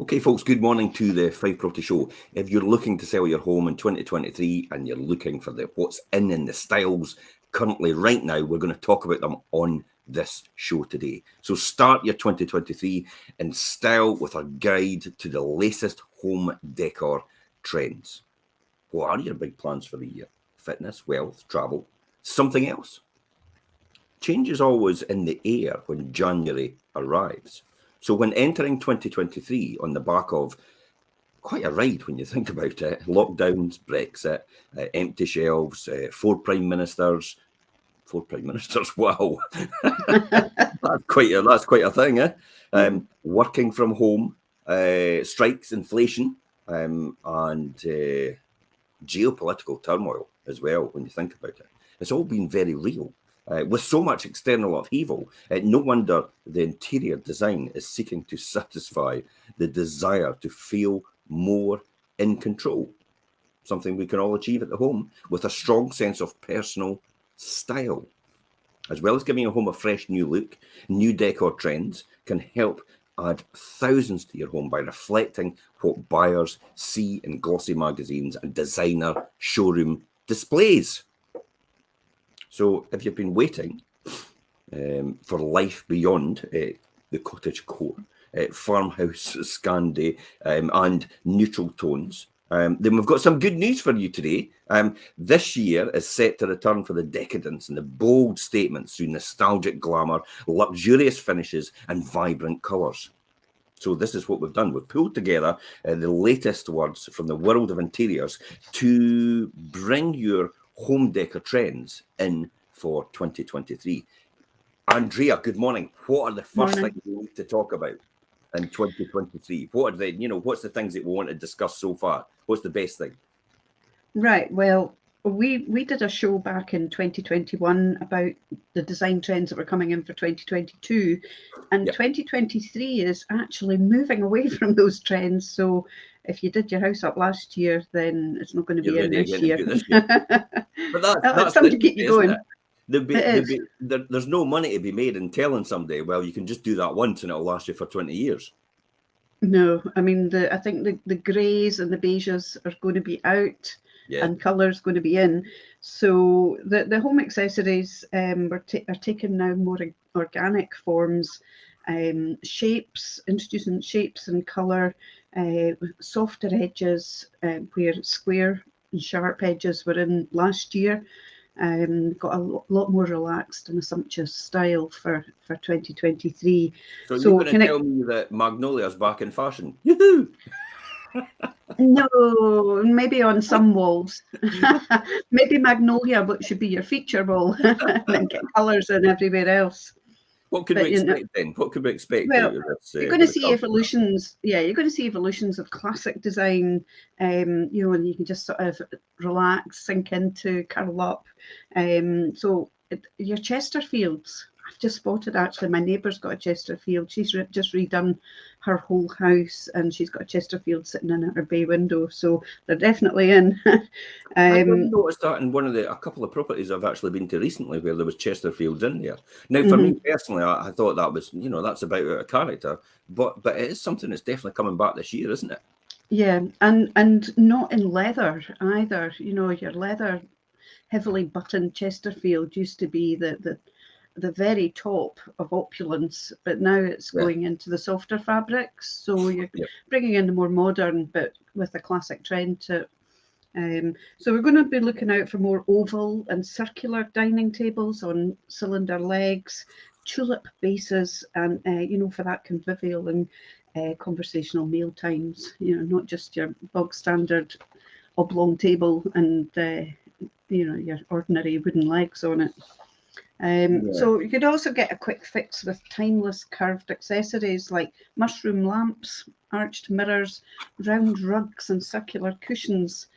Okay, folks, good morning to the Fife Property Show. If you're looking to sell your home in 2023 and you're looking for what's in the styles currently right now, we're going to talk about them on this show today. So start your 2023 in style with a guide to the latest home decor trends. What are your big plans for the year? Fitness, wealth, travel, something else? Change is always in the air when January arrives. So when entering 2023 on the back of quite a ride when you think about it, lockdowns, Brexit, empty shelves, four prime ministers, wow. that's quite a thing, eh? Working from home, strikes, inflation, and geopolitical turmoil as well when you think about it. It's all been very real. With so much external upheaval, no wonder the interior design is seeking to satisfy the desire to feel more in control, something we can all achieve at the home with a strong sense of personal style. As well as giving your home a fresh new look, new decor trends can help add thousands to your home by reflecting what buyers see in glossy magazines and designer showroom displays. So if you've been waiting for life beyond the cottage core, farmhouse Scandi and neutral tones, then we've got some good news for you today. This year is set to return for the decadence and the bold statements through nostalgic glamour, luxurious finishes and vibrant colours. So this is what we've done. We've pulled together the latest words from the world of interiors to bring your home decor trends in for 2023. Andrea, good morning. What are the first things we need to talk about in 2023? What are what's the things that we want to discuss so far? What's the best thing? Right. Well, we did a show back in 2021 about the design trends that were coming in for 2022, and 2023 is actually moving away from those trends. So if you did your house up last year, then it's not going to be in this year. But that's something to keep you going. There's no money to be made in telling somebody, well, you can just do that once and it'll last you for 20 years. No, I mean, I think the greys and the beiges are going to be out. Yeah. And colours going to be in. So the home accessories are taking now more organic forms, shapes, introducing shapes and colour, softer edges where square and sharp edges were in last year. Got a lot more relaxed and a sumptuous style for 2023. So you're going to tell me that Magnolia's back in fashion? Yoo-hoo! No, maybe on some walls. Maybe Magnolia, but should be your feature wall, and then get colours in everywhere else. What could we expect then? What could we expect? Well, you're going to see evolutions. Yeah, you're going to see evolutions of classic design. And you can just sort of relax, sink into, curl up. So your Chesterfields. I've just spotted actually my neighbour's got a Chesterfield. She's just redone her whole house and she's got a Chesterfield sitting in at her bay window. So they're definitely in. I've noticed that in a couple of properties I've actually been to recently where there was Chesterfields in there. Now, for me personally, I thought that was, that's about out of character, but it is something that's definitely coming back this year, isn't it? Yeah, and not in leather either. Your leather heavily buttoned Chesterfield used to be the very top of opulence, but now it's going into the softer fabrics. So you're bringing in the more modern, but with a classic trend to it. So we're going to be looking out for more oval and circular dining tables on cylinder legs, tulip bases, and for that convivial and conversational meal times. Not just your bog standard oblong table and your ordinary wooden legs on it. So you could also get a quick fix with timeless curved accessories like mushroom lamps, arched mirrors, round rugs and circular cushions.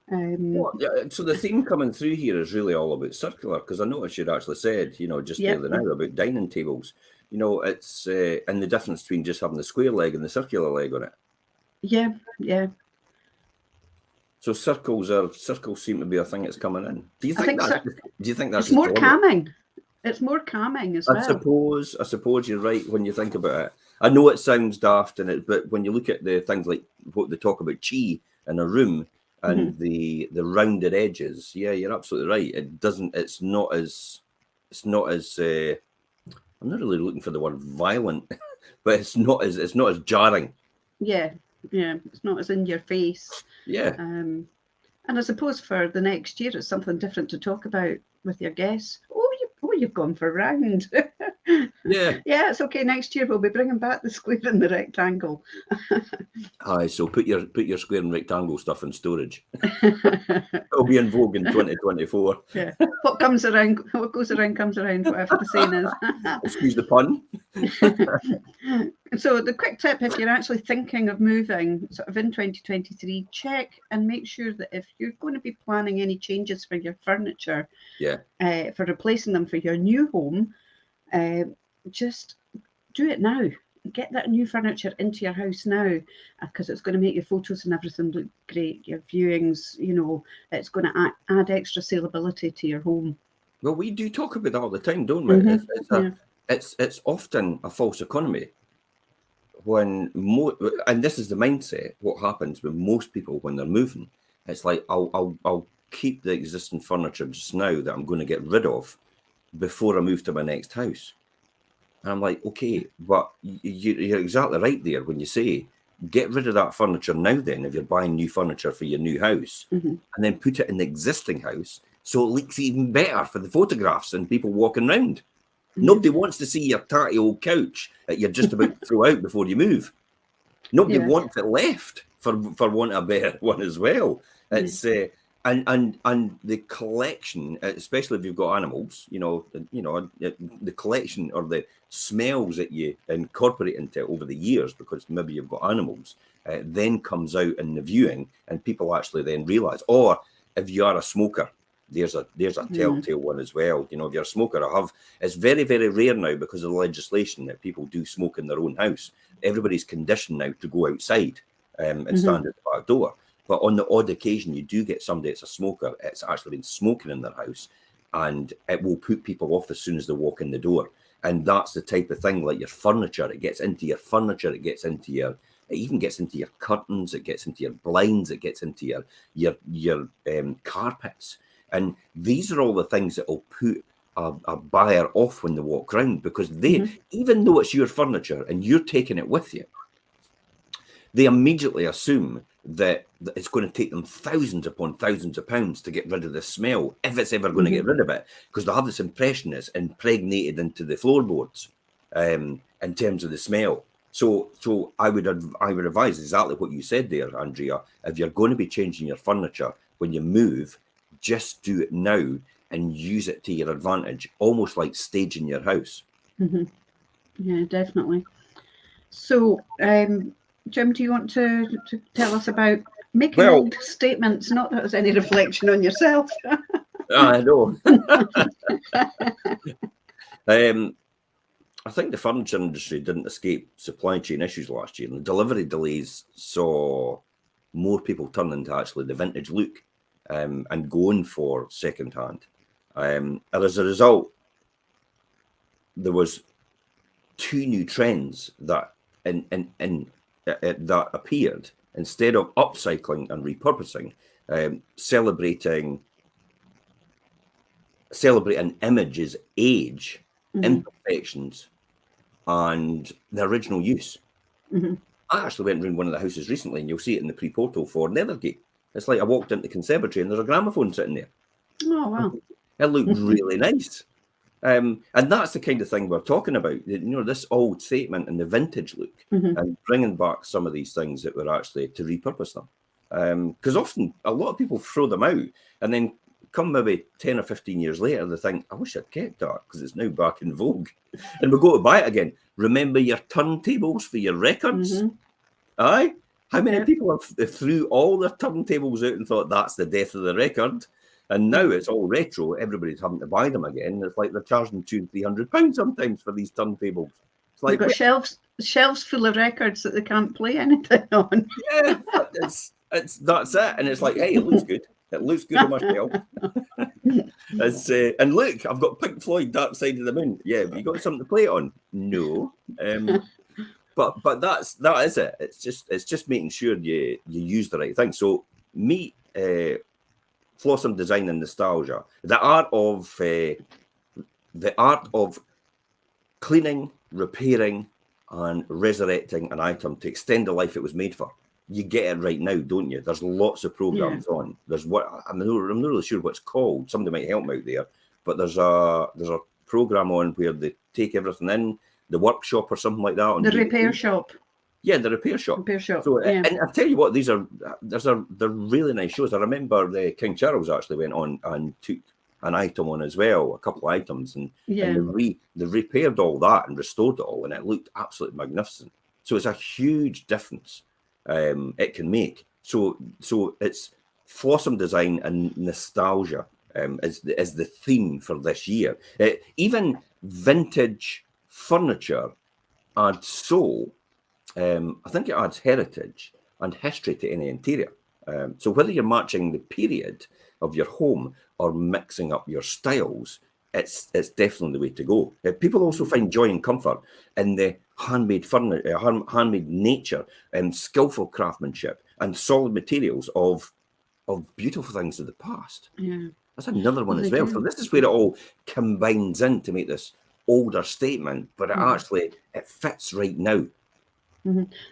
So the theme coming through here is really all about circular, because I noticed you'd actually said, just the other night about dining tables. It's and the difference between just having the square leg and the circular leg on it. Yeah. So circles seem to be a thing that's coming in. Do you think that's it's more calming? It's more calming as well. I suppose you're right when you think about it. I know it sounds daft, but when you look at the things like what they talk about chi in a room and the rounded edges, yeah, you're absolutely right. It doesn't. It's not as. It's not as. I'm not really looking for the word violent, but it's not as. It's not as jarring. Yeah, yeah, it's not as in your face. Yeah. And I suppose for the next year, it's something different to talk about with your guests. You've gone for round. Yeah. Yeah, it's okay. Next year we'll be bringing back the square and the rectangle. Aye, so put your square and rectangle stuff in storage. It'll be in vogue in 2024. Yeah, what goes around comes around, whatever the saying is. Excuse the pun. So the quick tip, if you're actually thinking of moving sort of in 2023, check and make sure that if you're going to be planning any changes for your furniture, Yeah. for replacing them for your new home, just do it now. Get that new furniture into your house now, because it's going to make your photos and everything look great. Your viewings, it's going to add extra saleability to your home. Well, we do talk about that all the time, don't we? Yeah. It's often a false economy when and this is the mindset. What happens with most people when they're moving? It's like I'll keep the existing furniture just now that I'm going to get rid of before I move to my next house. And I'm like, okay, but you're exactly right there when you say get rid of that furniture now. Then, if you're buying new furniture for your new house, and then put it in the existing house so it looks even better for the photographs and people walking around. Nobody wants to see your tatty old couch that you're just about to throw out before you move. Nobody wants it left for want of a better one as well. It's and the collection, especially if you've got animals, the collection or the smells that you incorporate into it over the years, because maybe you've got animals, then comes out in the viewing, and people actually then realise. Or if you are a smoker, there's a telltale one as well. If you're a smoker, it's very, very rare now because of the legislation that people do smoke in their own house. Everybody's conditioned now to go outside and stand at the back door. But on the odd occasion, you do get somebody that's a smoker. It's actually been smoking in their house, and it will put people off as soon as they walk in the door. And that's the type of thing, like your furniture. It gets into your furniture. It even gets into your curtains. It gets into your blinds. It gets into your carpets. And these are all the things that will put a buyer off when they walk around, because they, even though it's your furniture and you're taking it with you, they immediately assume that it's going to take them thousands upon thousands of pounds to get rid of the smell, if it's ever going to get rid of it, because they have this impression it's impregnated into the floorboards in terms of the smell. So I would advise exactly what you said there, Andrea. If you're going to be changing your furniture when you move, just do it now and use it to your advantage, almost like staging your house. Yeah, definitely. So, Jim, do you want to tell us about making bold statements? Not that there's any reflection on yourself. I know. I think the furniture industry didn't escape supply chain issues last year, and the delivery delays saw more people turning to actually the vintage look and going for second-hand. And as a result, there was two new trends that that appeared. Instead of upcycling and repurposing, celebrating images, age, imperfections, and the original use. I actually went around one of the houses recently, and you'll see it in the pre-portal for Nethergate. It's like I walked into the conservatory and there's a gramophone sitting there. Oh, wow. It looked really nice. And that's the kind of thing we're talking about, this old statement and the vintage look, and bringing back some of these things that were actually to repurpose them. Because often a lot of people throw them out, and then come maybe 10 or 15 years later, they think, I wish I'd kept that because it's now back in vogue. And we go to buy it again. Remember your turntables for your records? Aye? How many people have threw all their turntables out and thought that's the death of the record? And now it's all retro. Everybody's having to buy them again. It's like they're charging £200-300 sometimes for these turntables. It's like they've got shelves full of records that they can't play anything on. Yeah, that's it. And it's like, hey, it looks good. It looks good on my shelf. And look, I've got Pink Floyd, Dark Side of the Moon. Yeah, have you got something to play it on? No. but that is it. It's just making sure you use the right thing. So meet Flossom Design and Nostalgia, the art of cleaning, repairing, and resurrecting an item to extend the life it was made for. You get it right now, don't you? There's lots of programs on. There's what I'm not really sure what it's called. Somebody might help me out there, but there's a program on where they take everything in the workshop or something like that. On The DVD. repair shop. Yeah, the repair shop. Repair shop. So, yeah. And I tell you what, they're really nice shows. I remember the King Charles actually went on and took an item on as well, a couple of items, and they repaired all that and restored it all, and it looked absolutely magnificent. So it's a huge difference it can make. So it's Flossom Design and Nostalgia is the theme for this year. Even vintage furniture adds soul. I think it adds heritage and history to any interior. So whether you're matching the period of your home or mixing up your styles, it's definitely the way to go. People also find joy and comfort in the handmade furniture, handmade nature, and skillful craftsmanship and solid materials of beautiful things of the past. Yeah, that's another one as well. So this is where it all combines in to make this older statement, but it fits right now.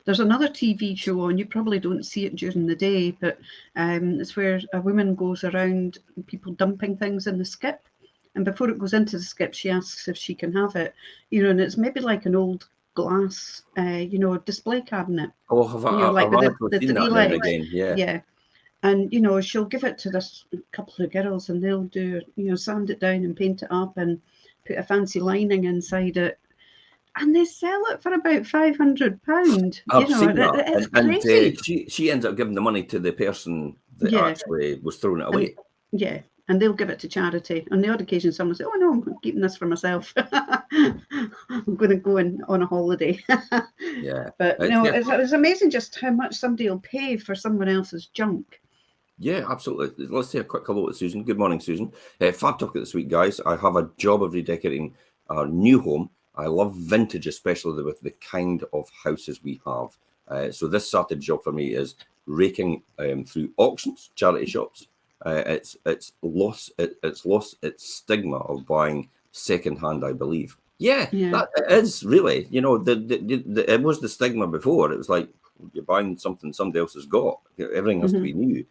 There's another TV show on, you probably don't see it during the day, but it's where a woman goes around people dumping things in the skip, and before it goes into the skip she asks if she can have it, and it's maybe like an old glass display cabinet. Like the 3 legs again. Yeah, and she'll give it to this couple of girls and they'll do sand it down and paint it up and put a fancy lining inside it. And they sell it for about £500. I've seen that. It's crazy. She ends up giving the money to the person that actually was throwing it away. And they'll give it to charity. On the odd occasion, someone will say, "Oh no, I'm keeping this for myself. I'm going to go on a holiday." But it's amazing just how much somebody will pay for someone else's junk. Yeah, absolutely. Let's say a quick hello to Susan. Good morning, Susan. Fab topic this week, guys. I have a job of redecorating our new home. I love vintage, especially with the kind of houses we have. So this Saturday job for me is raking through auctions, charity shops. It's lost its stigma of buying secondhand, I believe. Yeah. That it is really. It was the stigma before. It was like you're buying something somebody else has got. Everything has to be new.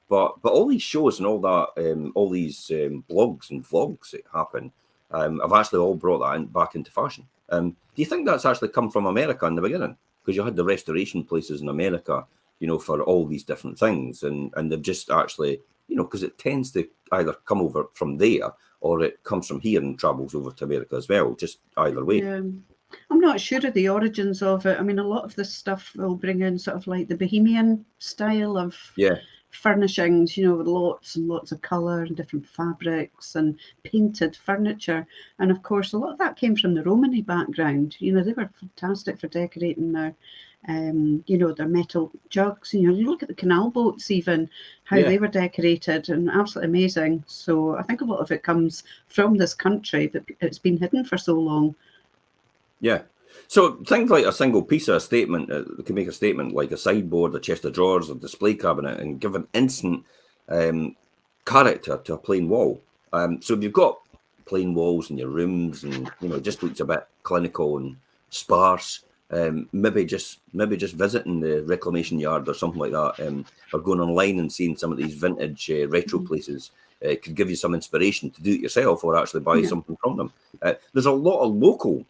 But all these shows and all that, all these blogs and vlogs that happen. I've actually all brought that back into fashion. Do you think that's actually come from America in the beginning? Because you had the restoration places in America, for all these different things. And they've just actually, because it tends to either come over from there or it comes from here and travels over to America as well, just either way. Yeah. I'm not sure of the origins of it. I mean, a lot of this stuff will bring in sort of like the Bohemian style of furnishings, with lots and lots of colour and different fabrics and painted furniture. And of course, a lot of that came from the Romany background. They were fantastic for decorating their metal jugs. You look at the canal boats, even how they were decorated, and absolutely amazing. So I think a lot of it comes from this country, but it's been hidden for so long. Yeah. So things like a single piece of a statement can make a statement like a sideboard, a chest of drawers, a display cabinet, and give an instant character to a plain wall. So if you've got plain walls in your rooms and it just looks a bit clinical and sparse, maybe just visiting the reclamation yard or something like that, or going online and seeing some of these vintage retro places could give you some inspiration to do it yourself or actually buy something from them. There's a lot of local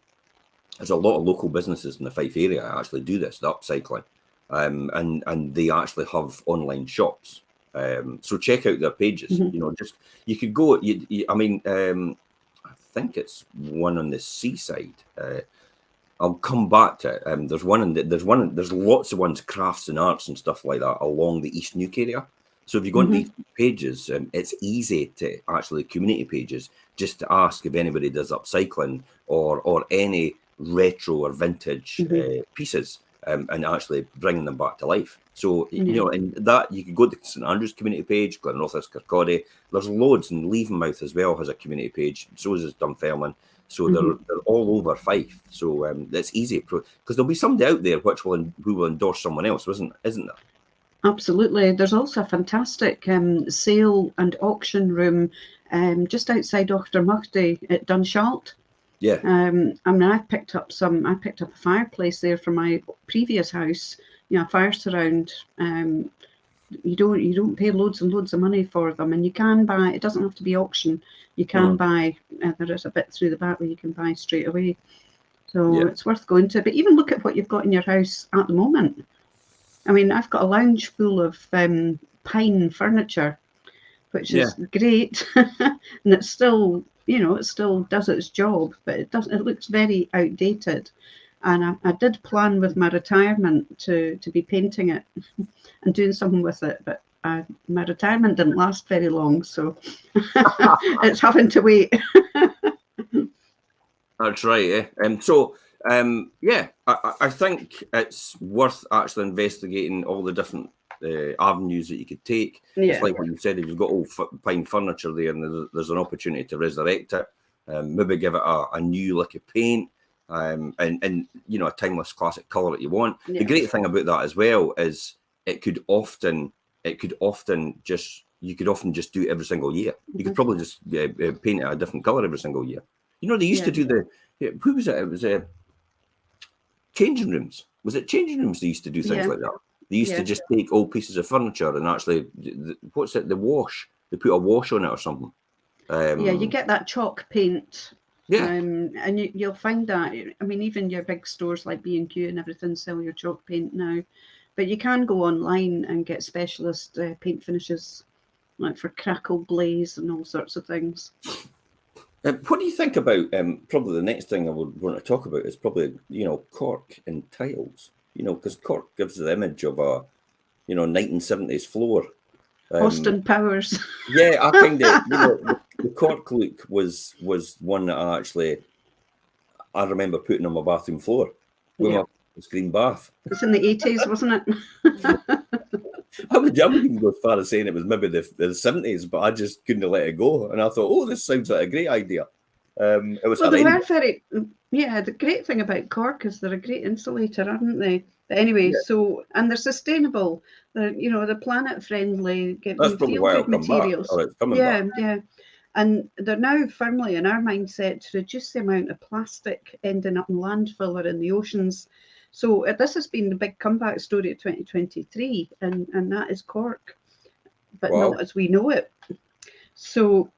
businesses in the Fife area that actually do this, the upcycling, and they actually have online shops. So check out their pages. Just you could go. I think it's one on the seaside. I'll come back to it. There's lots of ones, crafts and arts and stuff like that along the East Nuke area. So if you go on these pages, it's easy to actually community pages just to ask if anybody does upcycling or any retro or vintage pieces and actually bringing them back to life. So and that you could go to St Andrews community page, go to North East Kirkcaldy. There's loads, and Leavenmouth as well has a community page. So is Dunfermline. So they're all over Fife. So it's easy because there'll be somebody out there who will endorse someone else, isn't there? Absolutely. There's also a fantastic sale and auction room just outside Auchtermuchty at Dunshaughlin. Yeah. I mean, I picked up a fireplace there from my previous house, a fire surround. You don't pay loads and loads of money for them, and you can buy. It doesn't have to be auction. You can buy. There is a bit through the back where you can buy straight away. So it's worth going to. But even look at what you've got in your house at the moment. I mean, I've got a lounge full of pine furniture, which is great, and it's still, it still does its job, but it looks very outdated. And I did plan with my retirement to be painting it and doing something with it, but my retirement didn't last very long, so it's having to wait. That's right. I think it's worth actually investigating all the different avenues that you could take. Yeah. It's like what you said, if you've got old pine furniture there and there's an opportunity to resurrect it, maybe give it a new lick of paint, and a timeless classic colour that you want. Yeah. The great thing about that as well is you could often just do it every single year. You could probably just paint it a different colour every single year. They used to do who was it? It was changing rooms. Was it changing rooms? They used to do things like that. They used to just take old pieces of furniture and actually, what's it? The wash. They put a wash on it or something. You get that chalk paint. Yeah. And you'll find that. I mean, even your big stores like B&Q and everything sell your chalk paint now. But you can go online and get specialist paint finishes, like for crackle glaze and all sorts of things. What do you think about, probably the next thing I would want to talk about is probably, cork and tiles, because cork gives the image of a, 1970s floor. Austin Powers. Yeah, I kind of, the cork look was one that I remember putting on my bathroom floor with my green bath. It's in the 80s, wasn't it? I would even go as far as saying it was maybe the 70s, but I just couldn't let it go. And I thought, this sounds like a great idea. It was well, they were the great thing about cork is they're a great insulator, aren't they? But anyway, and they're sustainable. They're, they're planet friendly, That's probably why it'll come materials. Back, or it's coming back. And they're now firmly in our mindset to reduce the amount of plastic ending up in landfill or in the oceans. So this has been the big comeback story of 2023, and that is cork, but not as we know it. So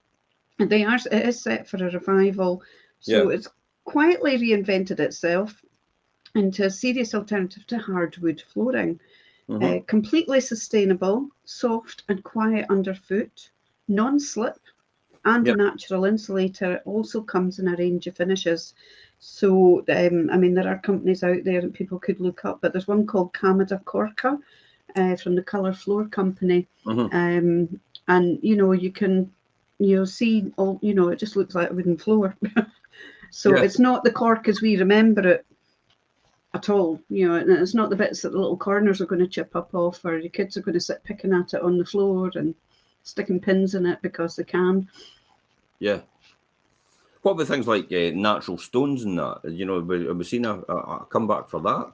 it is set for a revival. So it's quietly reinvented itself into a serious alternative to hardwood flooring. Completely sustainable, soft and quiet underfoot, non-slip, and a natural insulator. It also comes in a range of finishes. So, I mean, there are companies out there that people could look up, but there's one called Camada Corca from the Colour Floor Company. And, you'll see all, it just looks like a wooden floor. So it's not the cork as we remember it at all. And it's not the bits that the little corners are going to chip up off, or your kids are going to sit picking at it on the floor and sticking pins in it because they can. Yeah. What about things like natural stones and that? Have we seen a comeback for that?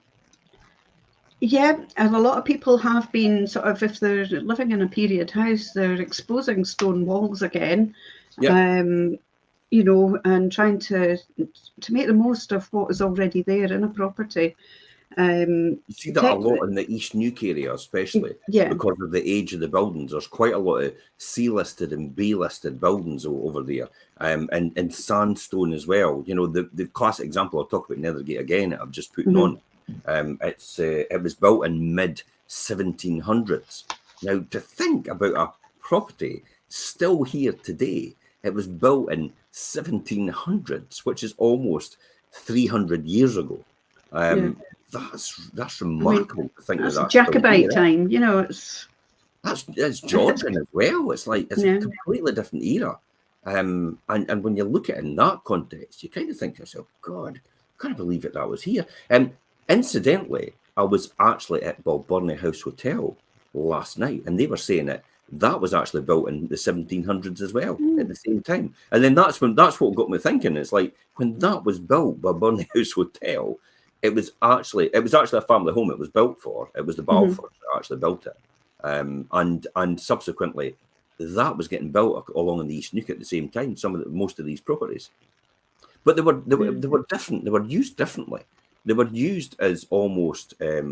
Yeah, and a lot of people have been sort of, if they're living in a period house, they're exposing stone walls again. And trying to make the most of what is already there in a property. You see that a lot in the East Nuke area, especially because of the age of the buildings. There's quite a lot of C-listed and B-listed buildings over there, and sandstone as well. The classic example I'll talk about Nethergate again. I've just put on. It was built in mid 1700s. Now, to think about a property still here today, it was built in 1700s, which is almost 300 years ago. That's remarkable to think that's Jacobite time. That's Georgian as well. It's like it's a completely different era. And when you look at it in that context, you kind of think to yourself, God, I can't believe that was here. Incidentally, I was actually at Balburney House Hotel last night, and they were saying that that was actually built in the 1700s as well Mm. at the same time. And then that's what got me thinking. It's like when that was built by Burnley House Hotel, it was actually a family home it was built for. It was the Balfours that actually built it. And subsequently that was getting built along in the East Neuk at the same time, most of these properties. But they were different. They were used differently. They were used as almost a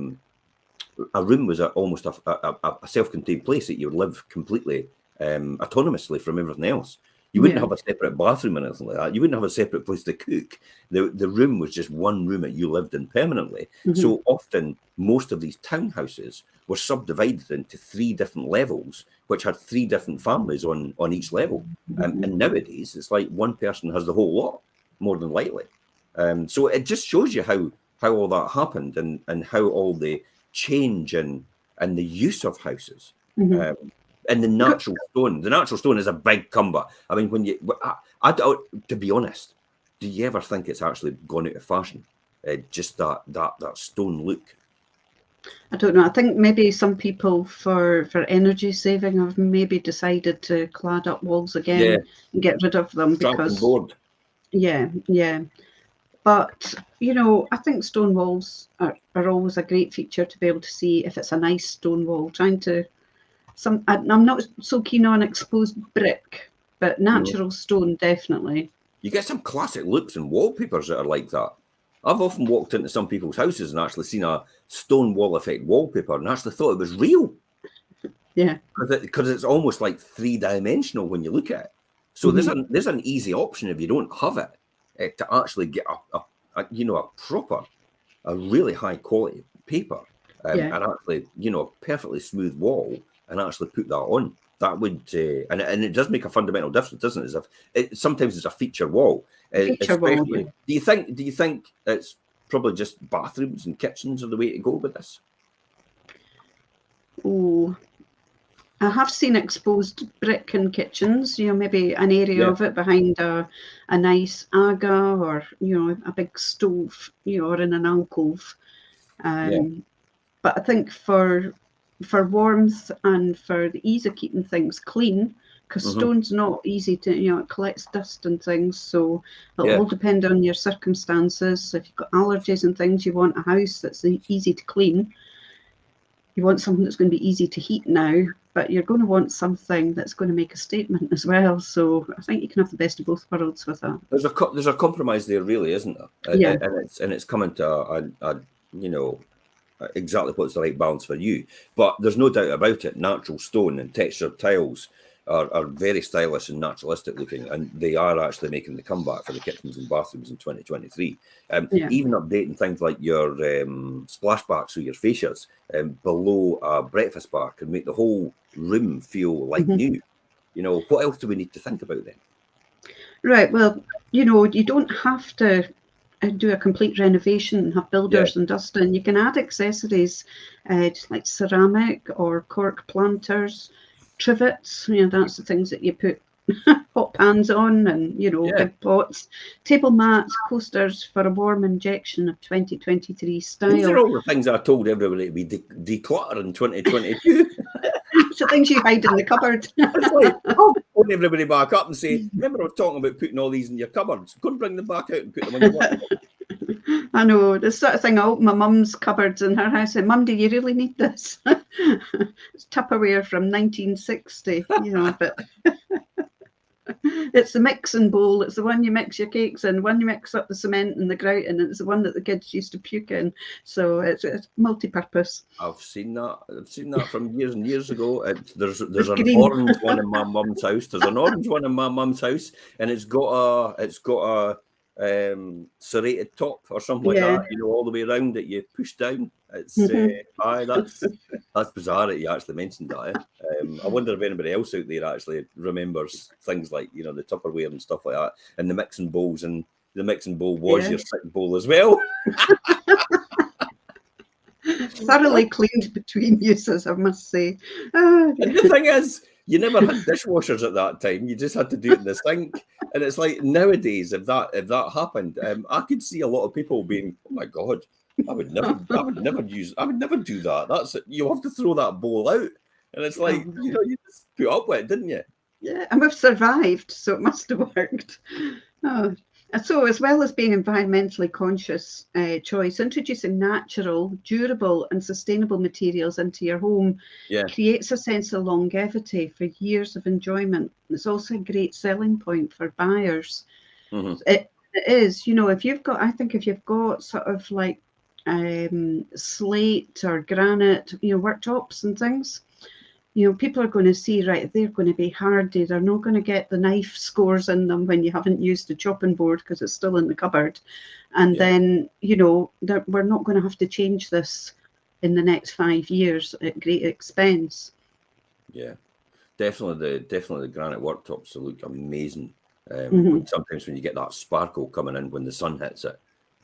room was almost a self-contained place that you would live completely autonomously from everything else. You wouldn't have a separate bathroom or anything like that. You wouldn't have a separate place to cook. The room was just one room that you lived in permanently. So often, most of these townhouses were subdivided into 3 different levels, which had 3 different families on each level. And nowadays, it's like one person has the whole lot, more than likely. So it just shows you how all that happened and how all the change and the use of houses. And the natural stone. The natural stone is a big comeback. I mean, when I to be honest, do you ever think it's actually gone out of fashion? Just that stone look. I don't know. I think maybe some people, for energy saving, have maybe decided to clad up walls again and get rid of them because board. Yeah. But I think stone walls are always a great feature to be able to see if it's a nice stone wall. I'm not so keen on exposed brick, but natural stone definitely. You get some classic looks and wallpapers that are like that. I've often walked into some people's houses and actually seen a stone wall effect wallpaper and actually thought it was real. Yeah, because it's almost like 3-dimensional when you look at it. So there's an easy option if you don't have it to actually get a really high quality paper and actually a perfectly smooth wall and actually put that on. That would and it does make a fundamental difference, doesn't it? Sometimes it's a feature wall. Especially, do you think it's probably just bathrooms and kitchens are the way to go with this? Oh, I have seen exposed brick in kitchens, maybe an area of it behind a nice aga or, a big stove, or in an alcove. But I think for warmth and for the ease of keeping things clean, because stone's not easy to, it collects dust and things. So it'll all depend on your circumstances. If you've got allergies and things, you want a house that's easy to clean. You want something that's going to be easy to heat now, but you're going to want something that's going to make a statement as well. So I think you can have the best of both worlds with that. There's a compromise there, really, isn't there? Yeah. And it's coming to exactly what's the right balance for you. But there's no doubt about it. Natural stone and textured tiles are very stylish and naturalistic looking, and they are actually making the comeback for the kitchens and bathrooms in 2023. Even updating things like your splashbacks or your fascias below a breakfast bar can make the whole room feel like new. What else do we need to think about then? Right. Well, you don't have to do a complete renovation and have builders and dust in. You can add accessories just like ceramic or cork planters, trivets. That's the things that you put hot pans on, and big pots, table mats, coasters for a warm injection of 2023 style. These are all the things I told everybody to be declutter in 2022. So things you hide in the cupboard. It's like, I'll phone everybody back up and say, remember I was talking about putting all these in your cupboards? Go and bring them back out and put them on your wall. I know, the sort of thing I open my mum's cupboards in her house and, Mum, do you really need this? It's Tupperware from 1960, but it's the mixing bowl. It's the one you mix your cakes in, one you mix up the cement and the grout in. It's the one that the kids used to puke in. So it's multi-purpose. I've seen that from years and years ago. There's an orange one in my mum's house. There's an orange one in my mum's house, and it's got a serrated top or something like that. All the way around that you push down. It's that's bizarre that you actually mentioned that. I wonder if anybody else out there actually remembers things like the Tupperware and stuff like that, and the mixing bowls. And the mixing bowl was your sick bowl as well. Thoroughly cleaned between uses, I must say. And the thing is, you never had dishwashers at that time. You just had to do it in the sink. And it's like nowadays, if that happened, I could see a lot of people being, oh my God, I would never do that. You have to throw that bowl out. And it's Oh, like, you just put up with it, didn't you? yeah, and we've survived, so it must have worked. Oh. And so, as well as being environmentally conscious choice, introducing natural, durable, and sustainable materials into your home Yeah. creates a sense of longevity for years of enjoyment. It's also a great selling point for buyers. Hmm. It is, if you've got, I think if you've got sort of like slate or granite, worktops and things, people are going to see, right, they're going to be hardy. They're not going to get the knife scores in them when you haven't used the chopping board because it's still in the cupboard. And Yeah. then, we're not going to have to change this in the next 5 years at great expense. Yeah. Definitely the granite worktops will look amazing. Hmm. Sometimes when you get that sparkle coming in when the sun hits it,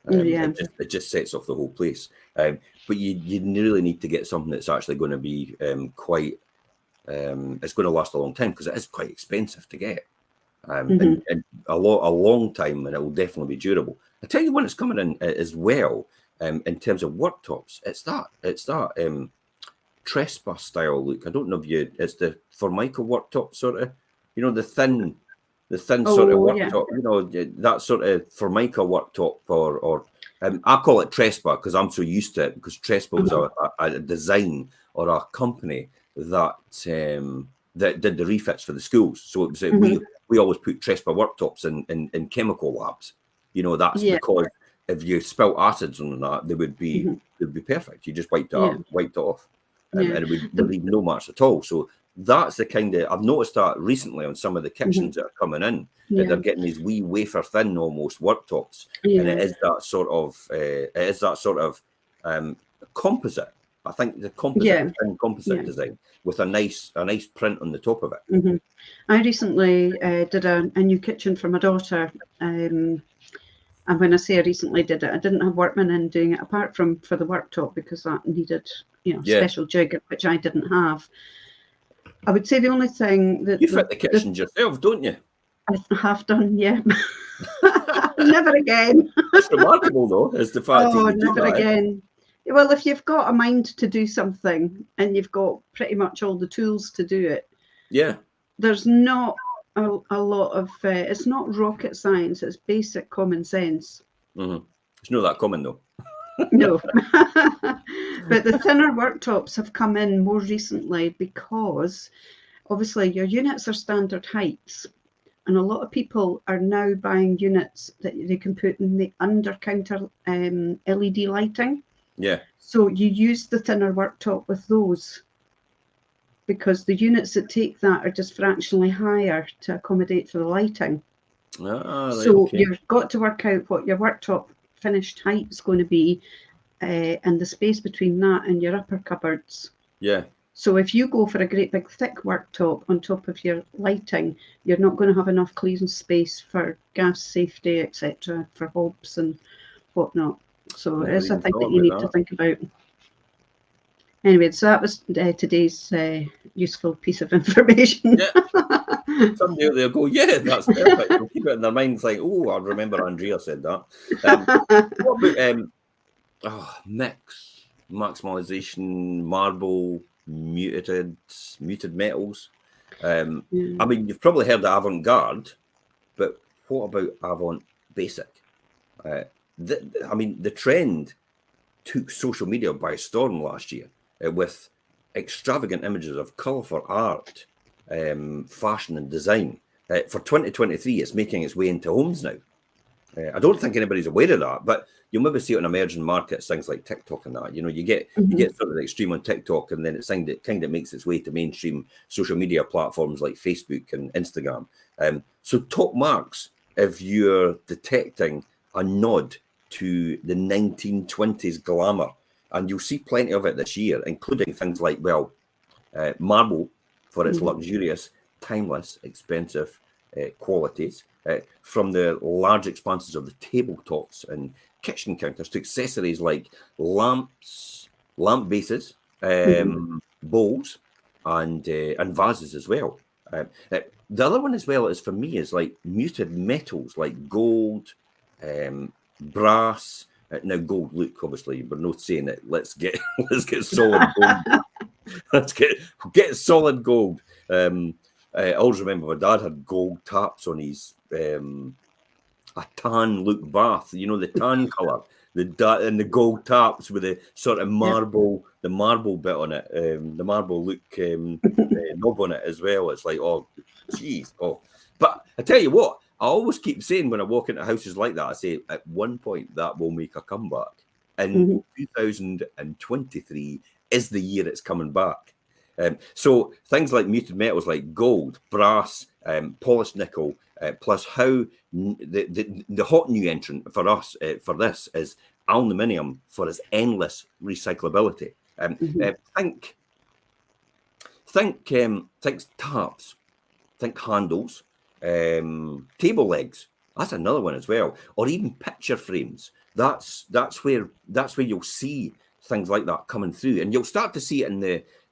Yeah. it just sets off the whole place. But you really need to get something that's actually going to be quite. It's going to last a long time because it is quite expensive to get, Hmm. and a long time, and it will definitely be durable. I tell you when it's coming in as well. In terms of worktops, it's that trespass style look. I don't know if it's the Formica worktop sort of, the thin sort of Oh, yeah. worktop, that sort of Formica worktop, or I call it Trespa because I'm so used to it, because Trespa was Uh-huh. a design or a company that did the refits for the schools. So it was Hmm. we always put Trespa worktops in chemical labs. That's Yeah. because if you spilt acids on that, Hmm. they'd be perfect. You just wiped Yeah. it off, Yeah. and it would The, leave no marks at all. So that's the kind of, I've noticed that recently on some of the mhm. kitchens that are coming in, that they're Yeah. getting these wee wafer thin almost worktops, and Yeah. it is that sort of um, composite. I think the Yeah. thin composite Yeah. design with a nice print on the top of it. Hmm. I recently did a new kitchen for my daughter. And when I say I recently did it, I didn't have workmen in doing it apart from for the worktop because that needed, Yeah, special jig, which I didn't have. I would say the only thing that you fit the kitchens yourself, don't you? I have done, yeah. Never again. That's remarkable, though, is the fact that Oh, you do never that. Eh? again. Well, if you've got a mind to do something and you've got pretty much all the tools to do it, Yeah. there's not a lot of it's not rocket science, it's basic common sense. Mm-hmm. It's not that common, though. No. But the thinner worktops have come in more recently because obviously your units are standard heights, and a lot of people are now buying units that they can put in the under counter LED lighting. Yeah. So you use the thinner worktop with those, because the units that take that are just fractionally higher to accommodate for the lighting. Ah, right. So Okay. you've got to work out what your worktop finished height is going to be, and the space between that and your upper cupboards. Yeah. So if you go for a great big thick worktop on top of your lighting, you're not going to have enough clearance space for gas safety, etc., for hobs and whatnot. So it Never is a even thing that thought you need to about think about. Anyway, so that was today's useful piece of information. that. Yeah. Someday they'll go, yeah, that's perfect. They'll keep it in their minds like, oh, I remember Andrea said that. What about mix, maximalization, marble, muted metals? I Yeah. mean, you've probably heard of avant-garde, but what about avant basic? Uh, the trend took social media by storm last year, with extravagant images of colourful art, fashion, and design. For 2023, it's making its way into homes now. I don't think anybody's aware of that, but you'll maybe see it in emerging markets, things like TikTok and that. You get Mhm. sort of the extreme on TikTok, and then it's kind of makes its way to mainstream social media platforms like Facebook and Instagram. So top marks if you're detecting a nod to the 1920s glamour, and you'll see plenty of it this year, including things like, marble for its Mhm. luxurious, timeless, expensive qualities, from the large expanses of the tabletops and kitchen counters to accessories like lamps, lamp bases, Mhm. bowls, and vases as well. The other one as well is, for me, is like muted metals like gold, brass. Now gold, look, obviously we're not saying it. Let's get let's get solid gold. Let's get solid gold. I always remember my dad had gold taps on his a tan look bath. You know, the tan colour, and the gold taps with the sort of marble, the marble bit on it, the marble look knob on it as well. It's like, oh, geez, oh. But I tell you what, I always keep saying when I walk into houses like that, I say at one point that will make a comeback. And 2023 is the year it's coming back. So things like muted metals like gold, brass, polished nickel, plus how the hot new entrant for us for this is aluminium for its endless recyclability. Think taps, think handles, table legs. That's another one as well, or even picture frames. That's where you'll see things like that coming through, and you'll start to see it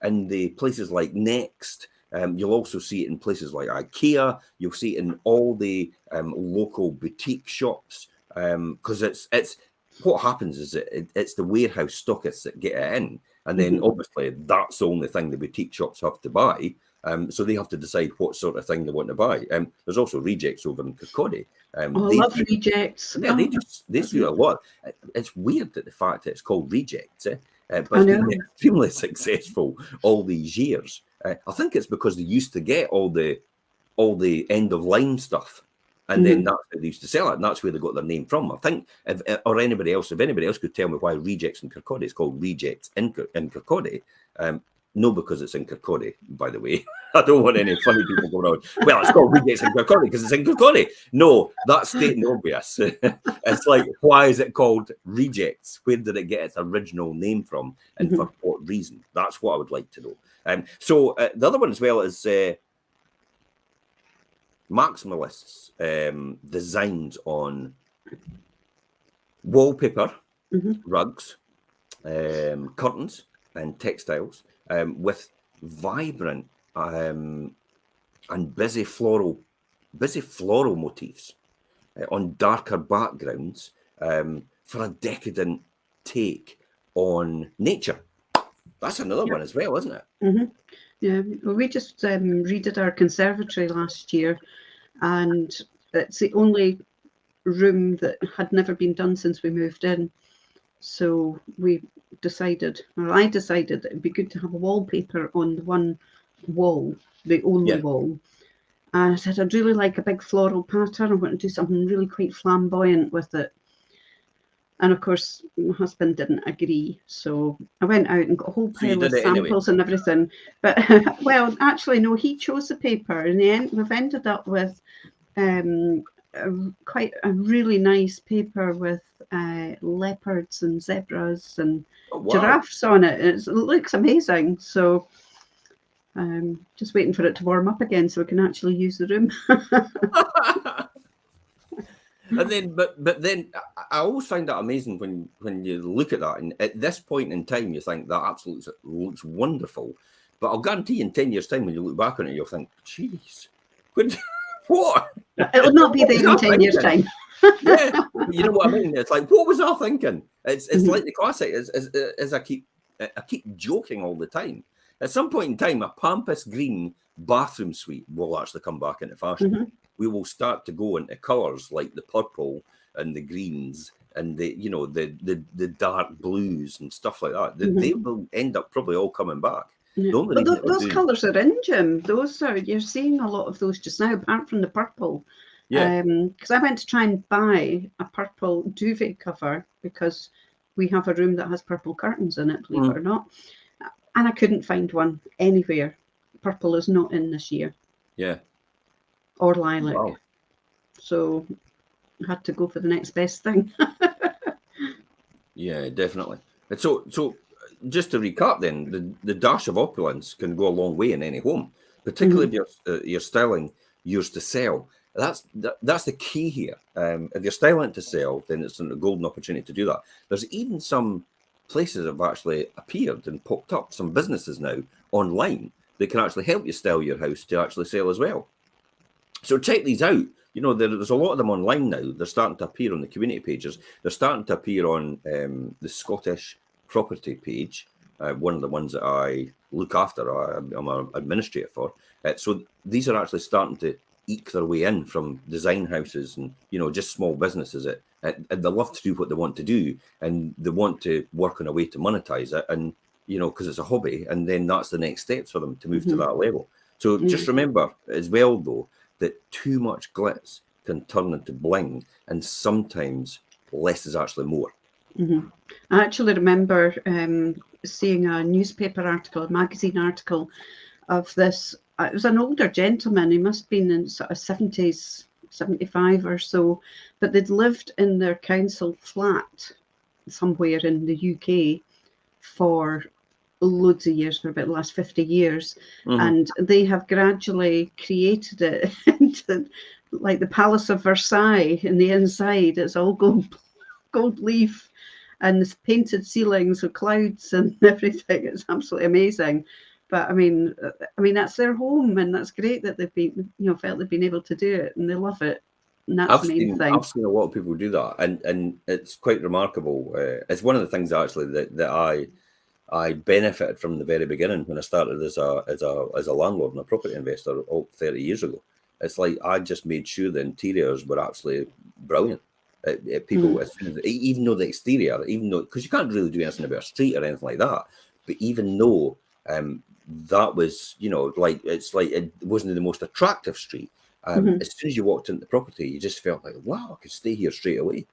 in the places like Next. You'll also see it in places like IKEA. You'll see it in all the local boutique shops, because it's what happens is it's the warehouse stockists that get it in, and then obviously that's the only thing the boutique shops have to buy. So they have to decide what sort of thing they want to buy. There's also Rejects over in Kirkcaldy. I love Rejects. Yeah, they do a lot. It's weird that the fact that it's called Rejects, but it's been extremely successful all these years. I think it's because they used to get all the end of line stuff, and then that's how they used to sell it, and that's where they got their name from. I think, if anybody else could tell me why Rejects in Kirkcaldy, it's called Rejects in Kirkcaldy. No, because it's in Kirkcaldy, by the way. I don't want any funny people going on, well, it's called Rejects in Kirkcaldy because it's in Kirkcaldy. No, that's stating obvious. It's like, why is it called Rejects? Where did it get its original name from, and for what reason? That's what I would like to know. So the other one as well is Maximalists' designs on wallpaper, rugs, curtains, and textiles, with vibrant and busy floral motifs on darker backgrounds, for a decadent take on nature. That's another one as well, isn't it? Yeah, well, we just redid our conservatory last year, and it's the only room that had never been done since we moved in. So I decided that it'd be good to have a wallpaper on the one wall, the only wall. And I said, I'd really like a big floral pattern. I want to do something really quite flamboyant with it. And of course, my husband didn't agree. So I went out and got a whole pile of samples and everything. But, well, actually, no, he chose the paper. In the end, we've ended up with quite a really nice paper with leopards and zebras and giraffes on it. It looks amazing. So just waiting for it to warm up again so we can actually use the room. And then, but then I always find that amazing when you look at that, and at this point in time, you think that absolutely looks wonderful. But I'll guarantee in 10 years' time, when you look back on it, you'll think, "Jeez, what?" It'll not be there in 10 years' time. Yeah, you know what I mean. It's like, what was I thinking? It's like the classic. As I keep joking all the time. At some point in time, a pampas green bathroom suite will actually come back into fashion. We will start to go into colours like the purple and the greens and the dark blues and stuff like that. They will end up probably all coming back. Yeah. But those colours are in, Jim. You're seeing a lot of those just now, apart from the purple. Yeah. Because I went to try and buy a purple duvet cover because we have a room that has purple curtains in it, believe it or not. And I couldn't find one anywhere. Purple is not in this year. Yeah. Or lilac. Wow. So I had to go for the next best thing. Yeah, definitely. And so just to recap then, the dash of opulence can go a long way in any home, particularly if you're styling yours to sell. That's the key here. If you're styling it to sell, then it's a golden opportunity to do that. There's even some places that have actually appeared and popped up, some businesses now online that can actually help you style your house to actually sell as well. So check these out. You know, there's a lot of them online now. They're starting to appear on the community pages. They're starting to appear on the Scottish property page. one of the ones that I look after, I'm an administrator for. So these are actually starting to eke their way in from design houses and, just small businesses. And they love to do what they want to do, and they want to work on a way to monetize it. And, because it's a hobby, and then that's the next steps for them to move to that level. So just remember as well, though, that too much glitz can turn into bling, and sometimes less is actually more. I actually remember seeing a newspaper article, a magazine article of this. It was an older gentleman. He must have been in sort of 70s, 75 or so, but they'd lived in their council flat somewhere in the UK for loads of years, for about the last 50 years. And they have gradually created it into like the Palace of Versailles in the inside. It's all gold leaf and this painted ceilings with clouds and everything. It's absolutely amazing. But I mean, that's their home, and that's great that they've been, felt they've been able to do it, and they love it. And that's the main thing. I've seen a lot of people do that, and it's quite remarkable. It's one of the things actually that I benefited from the very beginning when I started as a landlord and a property investor 30 years ago. It's like I just made sure the interiors were absolutely brilliant. People, as soon as, even though the exterior, because you can't really do anything about a street or anything like that, but even though that was, it's like it wasn't the most attractive street. As soon as you walked into the property, you just felt like, wow, I could stay here straight away.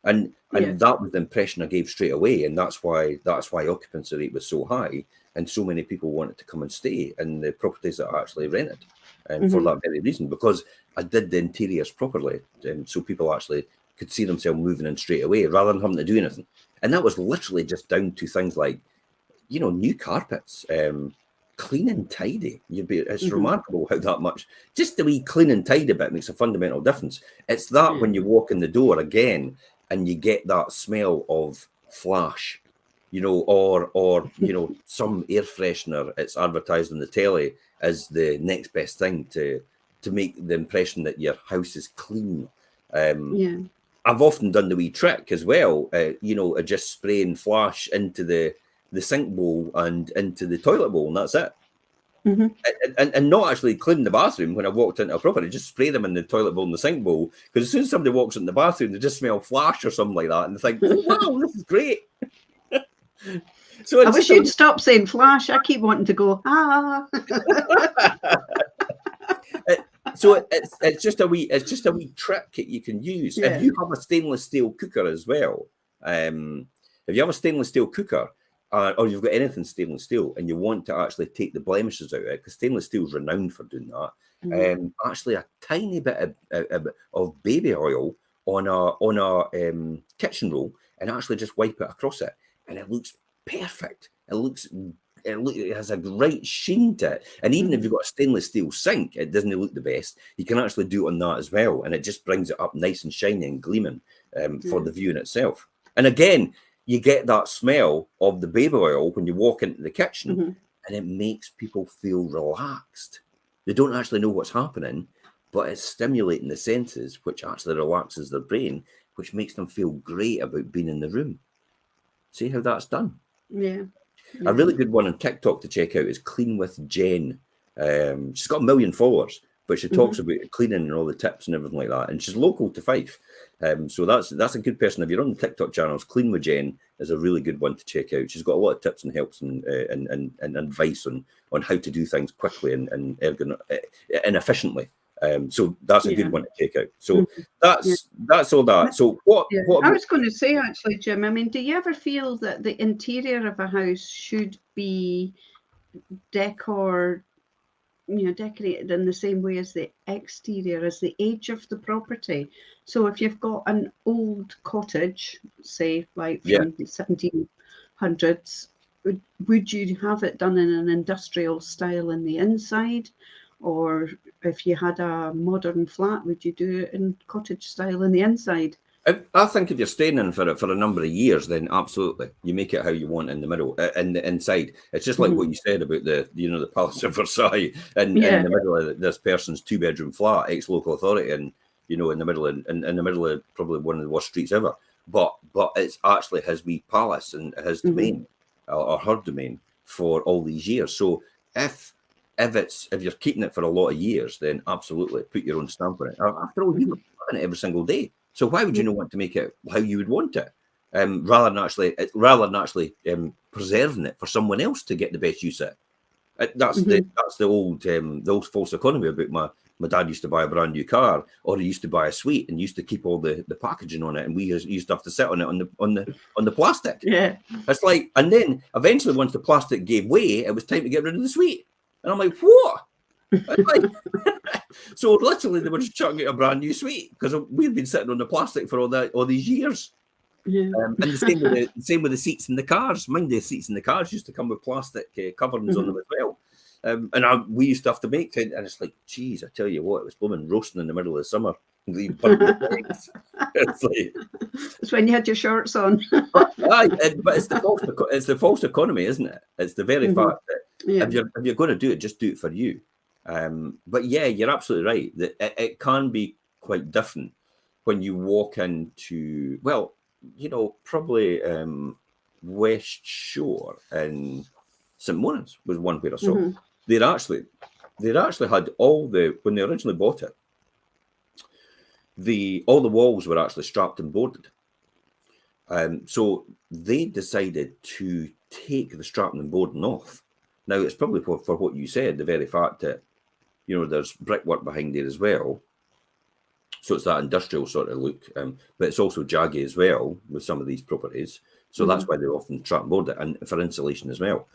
And that was the impression I gave straight away, and that's why occupancy rate was so high, and so many people wanted to come and stay in the properties that I actually rented, and for that very reason, because I did the interiors properly, so people actually could see themselves moving in straight away rather than having to do anything. And that was literally just down to things like, new carpets, clean and tidy. It's remarkable how that much, just the wee clean and tidy bit makes a fundamental difference. It's that when you walk in the door again and you get that smell of flash, or some air freshener. It's advertised on the telly as the next best thing to make the impression that your house is clean. I've often done the wee trick as well, just spraying flash into the sink bowl and into the toilet bowl, and that's it. And not actually clean the bathroom when I walked into a property, just spray them in the toilet bowl and the sink bowl, because as soon as somebody walks in the bathroom, they just smell flash or something like that, and they think, oh, wow, this is great. So I wish you'd stop saying flash. I keep wanting to go, ah. So it's just a wee trick that you can use. If you have a stainless steel cooker as well, if you have a stainless steel cooker, or you've got anything stainless steel, and you want to actually take the blemishes out of it, because stainless steel is renowned for doing that. Actually, a tiny bit of baby oil on a kitchen roll, and actually just wipe it across it, and it looks perfect. It has a great sheen to it. And even if you've got a stainless steel sink, it doesn't look the best. You can actually do it on that as well, and it just brings it up nice and shiny and gleaming for the view in itself. And again, you get that smell of the baby oil when you walk into the kitchen, and it makes people feel relaxed. They don't actually know what's happening, but it's stimulating the senses, which actually relaxes their brain, which makes them feel great about being in the room. See how that's done? Yeah. A really good one on TikTok to check out is Clean with Jen. She's got 1 million followers, but she talks about cleaning and all the tips and everything like that. And she's local to Fife. So that's a good person. If you're on the TikTok channels, Clean with Jen is a really good one to check out. She's got a lot of tips and helps and advice on how to do things quickly and efficiently. So that's a good one to check out. So that's all that. So what I was going to say, actually, Jim, I mean, do you ever feel that the interior of a house should be decorated in the same way as the exterior, as the age of the property? So if you've got an old cottage, say like from the 1700s, would you have it done in an industrial style in the inside? Or if you had a modern flat, would you do it in cottage style in the inside? I think if you're staying in for a number of years, then absolutely, you make it how you want in the middle, in the inside. It's just like what you said about the Palace of Versailles, and in the middle of this person's 2-bedroom flat, ex-local authority, and in the middle of probably one of the worst streets ever. But it's actually his wee palace and his domain. or her domain for all these years. So if you're keeping it for a lot of years, then absolutely put your own stamp on it. After all, you live in it every single day. So why would you not want to make it how you would want it? Rather than actually preserving it for someone else to get the best use of it. That's the old false economy about my dad used to buy a brand new car, or he used to buy a suite and used to keep all the packaging on it, and we used to have to sit on it on the plastic. Yeah. It's like, and then eventually once the plastic gave way, it was time to get rid of the suite. And I'm like, what? Like, so literally they were just chucking out a brand new suite because we'd been sitting on the plastic for all these years. Yeah. And the same with the seats in the cars. Mind the seats in the cars used to come with plastic coverings on them as well. We used to have to make it, and it's like, geez, I tell you what, it was blooming roasting in the middle of the summer. It's like, it's when you had your shorts on. but it's the false economy, isn't it? It's the very fact that if you're going to do it, just do it for you. But yeah, you're absolutely right. That it can be quite different when you walk into, well, probably West Shore in St. Maurins was one where I saw. They'd actually had when they originally bought it, all the walls were actually strapped and boarded. So they decided to take the strapping and boarding off. Now it's probably for what you said, the very fact that there's brickwork behind there as well. So it's that industrial sort of look, but it's also jaggy as well with some of these properties. So that's why they often strap and board it, and for insulation as well.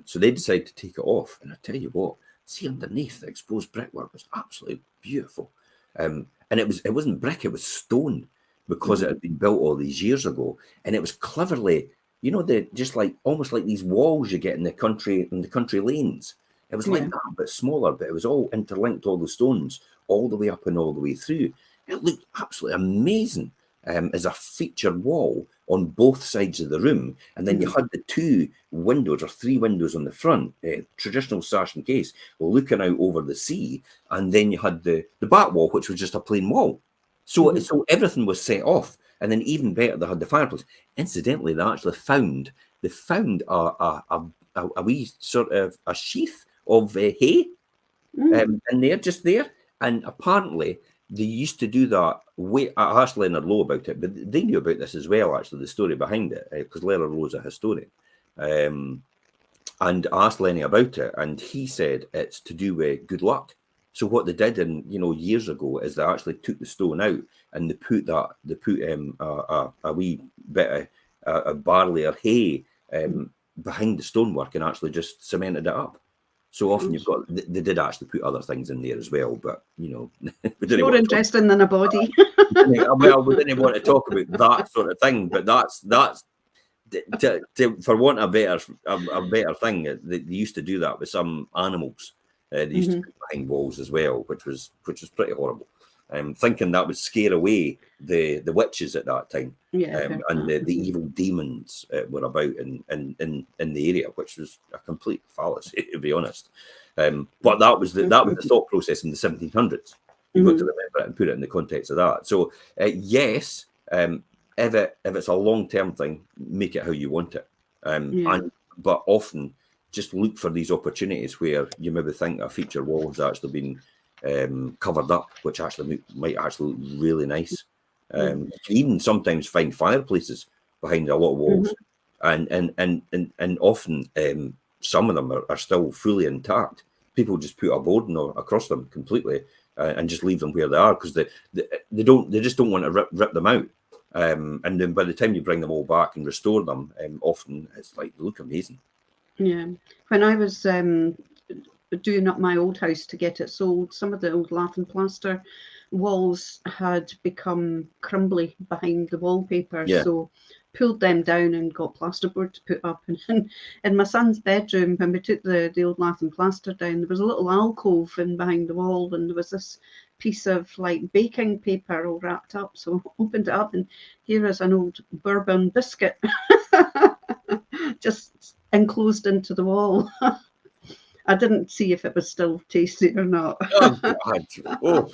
So they decided to take it off, and I tell you what, see underneath the exposed brickwork was absolutely beautiful. And it wasn't brick, it was stone, because it had been built all these years ago, and it was cleverly, just like almost like these walls you get in the country lanes. It was like that, but smaller, but it was all interlinked, all the stones, all the way up and all the way through. It looked absolutely amazing as a featured wall on both sides of the room. And then you had the 2 windows or 3 windows on the front, traditional sash and case, looking out over the sea. And then you had the back wall, which was just a plain wall. So everything was set off. And then even better, they had the fireplace. Incidentally, they actually found a wee sort of a sheath of hay, and they're just there. And apparently, they used to do that. I asked Leonard Lowe about it, but they knew about this as well, actually, the story behind it, because Leonard Lowe's a historian. And I asked Lenny about it, and he said it's to do with good luck. So what they did years ago is they actually took the stone out and they put a wee bit of barley or hay behind the stonework and actually just cemented it up. So often they did actually put other things in there as well, but we didn't more interesting than a body. Well, we didn't want to talk about that sort of thing, but that's for want of a better thing. They used to do that with some animals. They used to put behind walls as well, which was pretty horrible. Thinking that would scare away the witches at that time, and the evil demons were about in the area, which was a complete fallacy, to be honest. But that was the thought process in the 1700s. You've got to remember it and put it in the context of that. So yes, if it's a long-term thing, make it how you want it. But often just look for these opportunities where you maybe think a feature wall has actually been covered up, which actually might actually look really nice. You can even sometimes find fireplaces behind a lot of walls, and often some of them are still fully intact. People just put a boarding across them completely and just leave them where they are because they just don't want to rip them out. And then by the time you bring them all back and restore them, often it's like they look amazing. Yeah, when I was doing up my old house to get it sold, some of the old lath and plaster walls had become crumbly behind the wallpaper, so pulled them down and got plasterboard to put up. And in my son's bedroom, when we took the old lath and plaster down, there was a little alcove in behind the wall, and there was this piece of like baking paper all wrapped up. So I opened it up, and here is an old bourbon biscuit just enclosed into the wall. I didn't see if it was still tasty or not. Oh, God. Oh.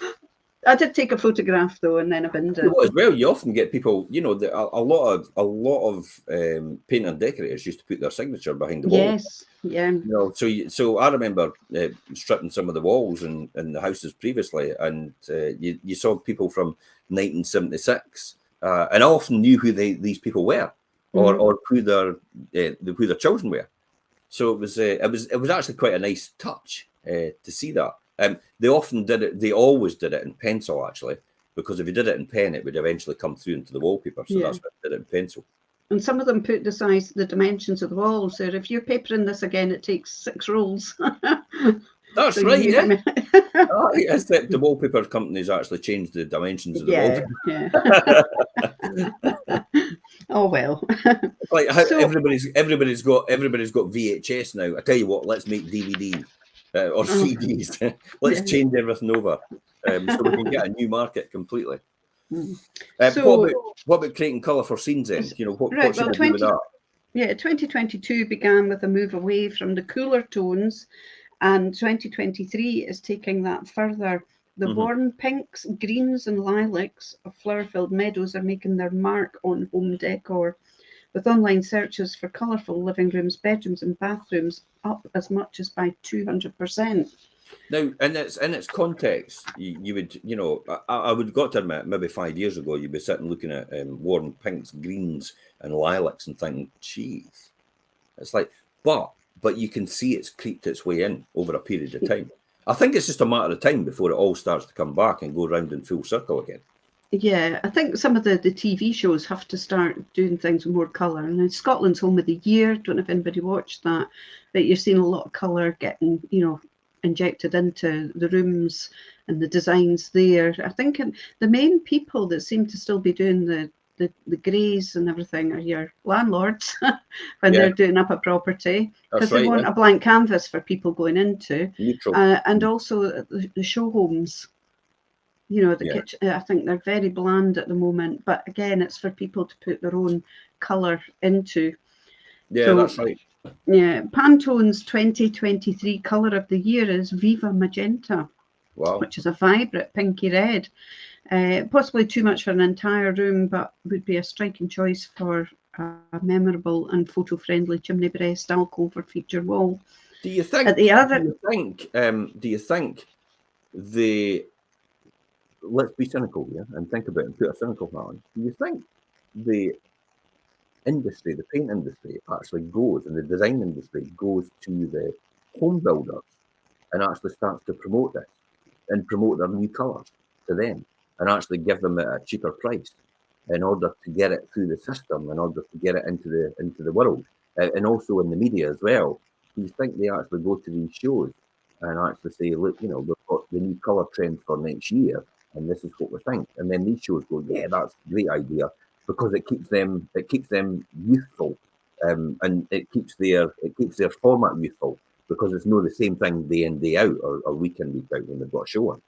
I did take a photograph though, and then I binned You it. know what, as well, you often get people, you know, a lot of painter and decorators used to put their signature behind the wall. Yes, yeah. You know, so I remember stripping some of the walls in the houses previously, and you saw people from 1976, and I often knew who these people were, or who their children were. So it was actually quite a nice touch to see that. They often did it. They always did it in pencil, actually, because if you did it in pen, it would eventually come through into the wallpaper. So Yeah. that's why I did it in pencil. And some of them put the dimensions of the walls. So if you're papering this again, it takes 6 rolls. That's So right, you yeah. knew. Oh, yeah, except the wallpaper companies actually changed the dimensions of the Yeah, wallpaper. yeah. Oh well. Like how So everybody's got VHS now. I tell you what, let's make DVDs or oh, CDs. Let's yeah. change everything over so we can get a new market completely. So What about creating colour for scenes then? You know, what right, should well, I do with that? 2022 began with a move away from the cooler tones, and 2023 is taking that further. The Mhm. warm pinks, greens, and lilacs of flower-filled meadows are making their mark on home decor, with online searches for colourful living rooms, bedrooms, and bathrooms up as much as by 200%. Now, in its context, you would, you know, I would have got to admit, maybe 5 years ago, you'd be sitting looking at warm pinks, greens, and lilacs and thinking, geez, it's like, but you can see it's creeped its way in over a period of time. I think it's just a matter of time before it all starts to come back and go round in full circle again. Yeah, I think some of the TV shows have to start doing things with more colour. And then Scotland's Home of the Year, don't know if anybody watched that, but you're seeing a lot of colour getting, injected into the rooms and the designs there. I think the main people that seem to still be doing the greys and everything are your landlords when Yeah, they're doing up a property, that's because they right. want Yeah. a blank canvas for people going into, Neutral. and also the show homes. The Yeah, kitchen, I think they're very bland at the moment, but again, it's for people to put their own colour into. yeah, So, that's right. yeah, Pantone's 2023 colour of the year is Viva Magenta, Wow. which is a vibrant pinky red. Possibly too much for an entire room, but would be a striking choice for a memorable and photo-friendly chimney breast alcove or feature wall. Do you At think? the Do other, you think? Do you think the let's be cynical here and think about it and put a cynical hat on. Do you think the industry, the paint industry, actually goes, and the design industry goes to the home builders and actually starts to promote this and promote their new colours to them and actually give them it at a cheaper price in order to get it through the system, in order to get it into the world, and also in the media as well? Do you think they actually go to these shows and actually say, look, you know, we've got the new colour trends for next year, and this is what we think, and then these shows go, yeah, that's a great idea, because it keeps them youthful, and it keeps their format youthful, because it's not the same thing day in day out, or week in week out when they've got a show on.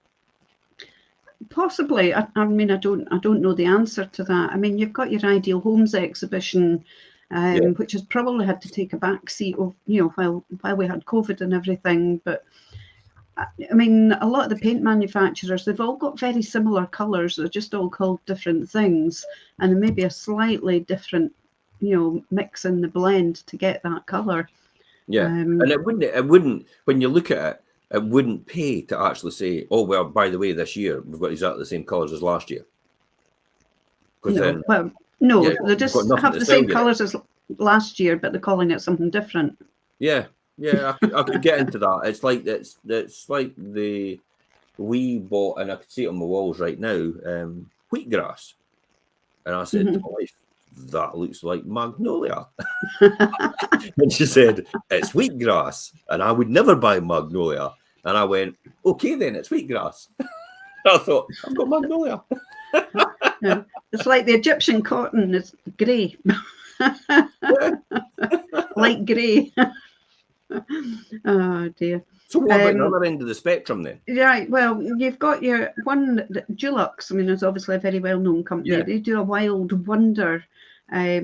possibly, I mean, I don't know the answer to that. I mean, you've got your Ideal Homes exhibition, Yeah, which has probably had to take a back seat of, while we had COVID and everything. But I mean, a lot of the paint manufacturers, they've all got very similar colours. They're just all called different things, and there may be a slightly different, mix in the blend to get that colour. yeah, Um, and it wouldn't when you look at it, it wouldn't pay to actually say, oh well, by the way, this year we've got exactly the same colours as last year, because no, then well, no, yeah, they you've got just nothing have to the sell same you then. colours as last year, but they're calling it something different. Yeah, yeah, I could get into that. It's like we bought, and I could see it on my walls right now, wheatgrass, and I said to Mhm. my wife, that looks like magnolia. And she said, it's wheatgrass, and I would never buy magnolia. And I went, okay, then it's wheatgrass. I thought, I've got magnolia. Yeah. It's like the Egyptian cotton is grey, Yeah. light grey. Oh dear. So what about the Um, other end of the spectrum then? right, well, you've got your one, Dulux, I mean, it's obviously a very well-known company. Yeah, They do a Wild Wonder. I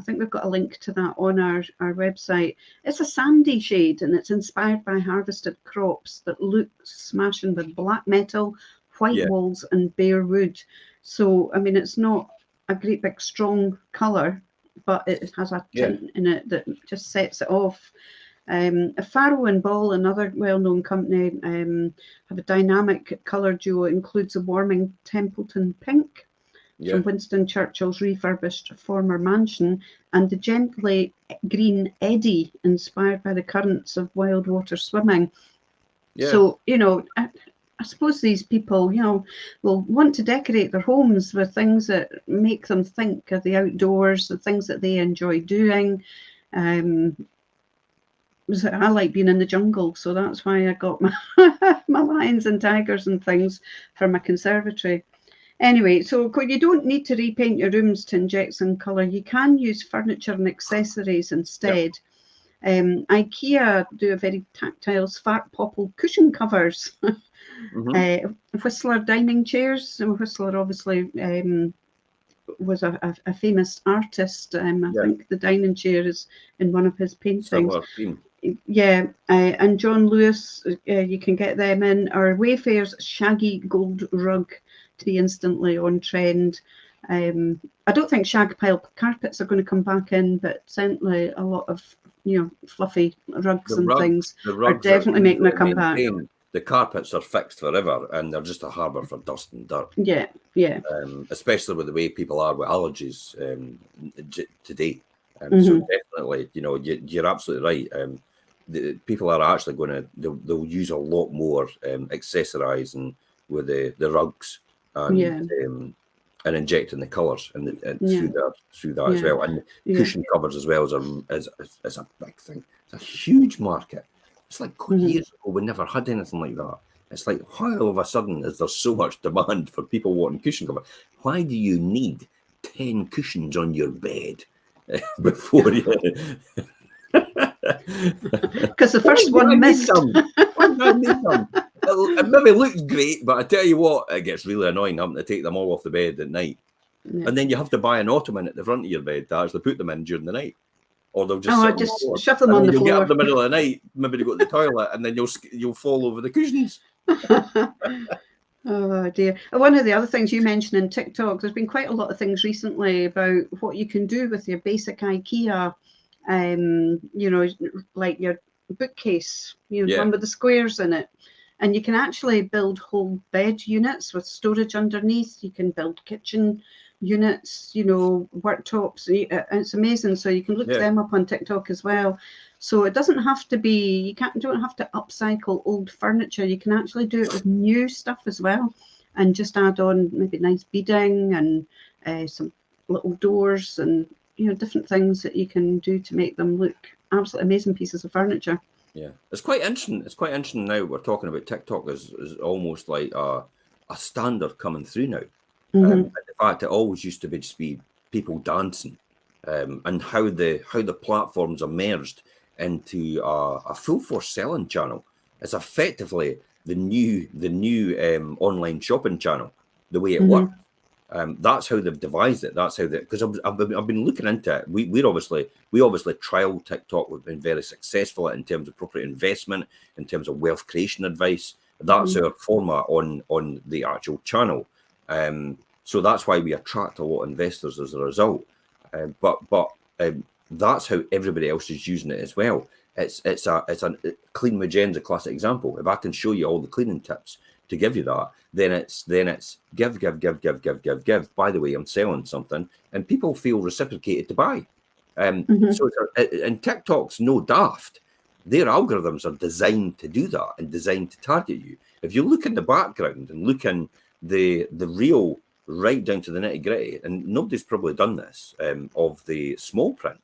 think we've got a link to that on our website. It's a sandy shade, and it's inspired by harvested crops that look smashing with black metal, white Yeah. walls and bare wood. So, I mean, it's not a great big strong colour, but it has a Yeah. tint in it that just sets it off. Farrow and Ball, another well-known company, have a dynamic colour duo. It includes a warming Templeton pink Yeah. from Winston Churchill's refurbished former mansion, and the gently green eddy inspired by the currents of wild water swimming. Yeah. So, I suppose these people, will want to decorate their homes with things that make them think of the outdoors, the things that they enjoy doing. Um, I like being in the jungle, so that's why I got my my lions and tigers and things for my conservatory. Anyway, so you don't need to repaint your rooms to inject some colour. You can use furniture and accessories instead. IKEA do a very tactile Svart Popple cushion covers. Whistler dining chairs. So Whistler obviously was a famous artist. I think the dining chair is in one of his paintings. Similar theme. Yeah, and John Lewis, you can get them in, or Wayfair's shaggy gold rug to be instantly on trend. I don't think shag pile carpets are going to come back in, but certainly a lot of fluffy rugs and things are definitely making a comeback. The carpets are fixed forever, and they're just a harbour for dust and dirt. Yeah, yeah. Especially with the way people are with allergies today. So definitely, you're absolutely right. People are actually going to they'll use a lot more accessorising with the rugs and injecting the colours and through that as well, and cushion covers as well is a big thing. It's a huge market. It's like years ago we never had anything like that. It's like, why all of a sudden is there so much demand for people wanting cushion cover? Why do you need 10 cushions on your bed before you? Because the first one missed. It maybe looks great, but I tell you what, it gets really annoying having to take them all off the bed at night. Yeah. And then you have to buy an ottoman at the front of your bed to actually put them in during the night. Or they'll just shove them on the floor. You'll get up in the middle of the night, maybe to go to the toilet, and then you'll fall over the cushions. Oh dear. One of the other things you mentioned in TikTok, there's been quite a lot of things recently about what you can do with your basic IKEA, like your bookcase, one with the squares in it. And you can actually build whole bed units with storage underneath. You can build kitchen units, worktops. It's amazing. So you can look them up on TikTok as well. So it doesn't have to be, don't have to upcycle old furniture. You can actually do it with new stuff as well, and just add on maybe nice beading and some little doors and different things that you can do to make them look absolutely amazing pieces of furniture. Yeah, it's quite interesting. It's quite interesting now. We're talking about TikTok as almost like a standard coming through now. In fact, it always used to just be people dancing, and how the platforms emerged into a full force selling channel. It's effectively the new online shopping channel. The way it works. That's how they've devised it. That's how because I've been looking into it. We obviously trialed TikTok. We've been very successful in terms of proper investment, in terms of wealth creation advice. That's our format on the actual channel. So that's why we attract a lot of investors as a result. But that's how everybody else is using it as well. It's a Clean with Jen's a classic example. If I can show you all the cleaning tips to give you that, then it's give. By the way, I'm selling something, and people feel reciprocated to buy. So and TikTok's no daft. Their algorithms are designed to do that and designed to target you. If you look in the background and look in the real right down to the nitty gritty, and nobody's probably done this of the small print,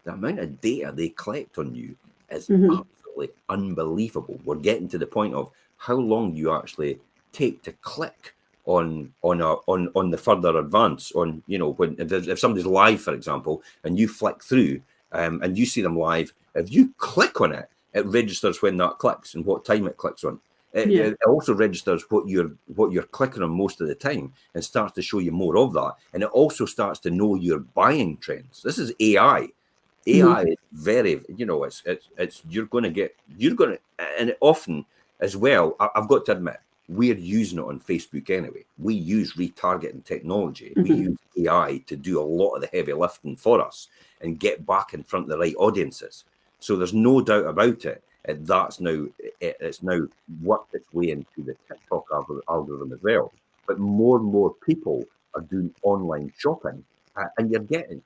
the amount of data they collect on you is absolutely unbelievable. We're getting to the point of how long you actually take to click on the further advance on, when if somebody's live, for example, and you flick through and you see them live, if you click on it, it registers when that clicks and what time it clicks on. It also registers what you're clicking on most of the time and starts to show you more of that. And it also starts to know your buying trends. This is AI. AI is very, it's you're going to, and often as well, I've got to admit, we're using it on Facebook anyway. We use retargeting technology. We use AI to do a lot of the heavy lifting for us and get back in front of the right audiences. So there's no doubt about it. It's now worked its way into the TikTok algorithm as well. But more and more people are doing online shopping, and you're getting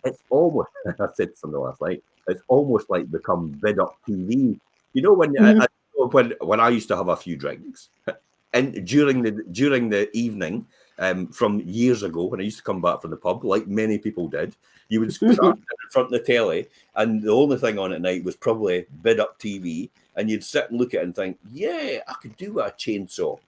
it's almost. I said to something last night. It's almost like become bid up TV. You know when I used to have a few drinks, and during the evening, from years ago when I used to come back from the pub, like many people did, you would start in front of the telly, and the only thing on at night was probably bid up TV, and you'd sit and look at it and think, yeah, I could do with a chainsaw.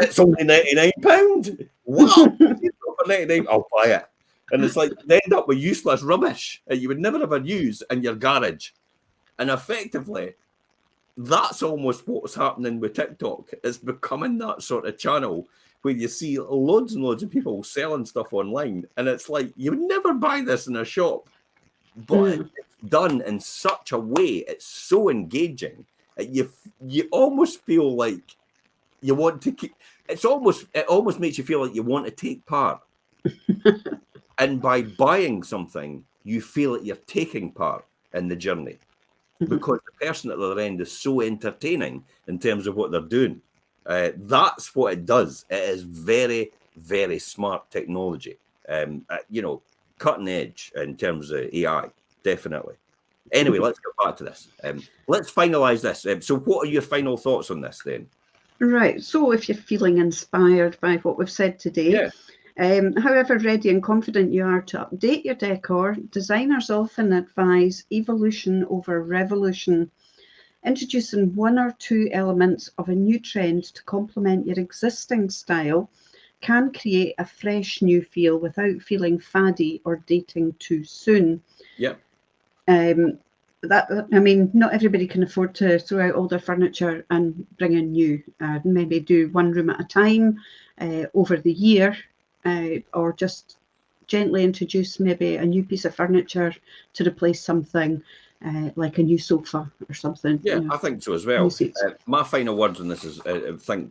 It's only £99. Wow, for 99, I'll buy it. And it's like they end up with useless rubbish that you would never ever use in your garage. And effectively, that's almost what's happening with TikTok. It's becoming that sort of channel where you see loads and loads of people selling stuff online, and it's like you would never buy this in a shop, but it's done in such a way. It's so engaging. You almost feel like you want to keep. It almost makes you feel like you want to take part. And by buying something, you feel that you're taking part in the journey because the person at the other end is so entertaining in terms of what they're doing. That's what it does. It is very, very smart technology. Cutting edge in terms of AI, definitely. Anyway, let's get back to this. Let's finalise this. So what are your final thoughts on this then? Right. So if you're feeling inspired by what we've said today, however ready and confident you are to update your decor, designers often advise evolution over revolution. Introducing one or two elements of a new trend to complement your existing style can create a fresh new feel without feeling faddy or dating too soon. Yeah. Not everybody can afford to throw out all their furniture and bring in new. Maybe do one room at a time over the year, or just gently introduce maybe a new piece of furniture to replace something like a new sofa or something. Yeah, I think so as well. My final words on this is,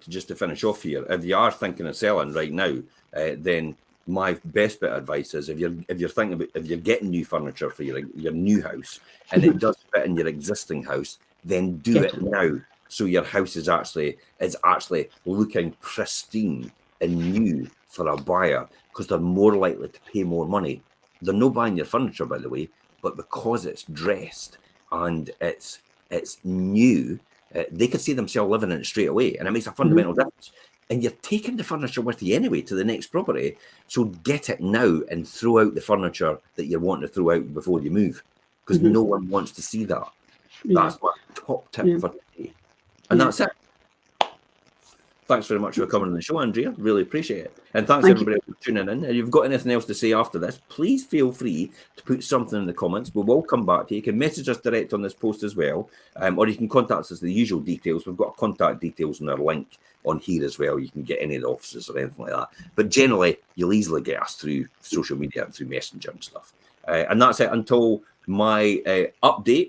just to finish off here, if you are thinking of selling right now, then my best bit of advice is if you're thinking about if you're getting new furniture for your new house and it does fit in your existing house, then do it now. So your house is actually looking pristine and new for a buyer, because they're more likely to pay more money. They're not buying your furniture, by the way, but because it's dressed and it's new, they could see themselves living in it straight away, and it makes a fundamental difference. And you're taking the furniture with you anyway to the next property, so get it now and throw out the furniture that you're wanting to throw out before you move, because no one wants to see that. That's my top tip for today. And that's it. Thanks very much for coming on the show, Andrea. Really appreciate it. And thanks everybody for tuning in. If you've got anything else to say after this, please feel free to put something in the comments. We will come back to you. You can message us direct on this post as well, or you can contact us the usual details. We've got contact details and our link on here as well. You can get any of the offices or anything like that. But generally, you'll easily get us through social media and through Messenger and stuff. And that's it until my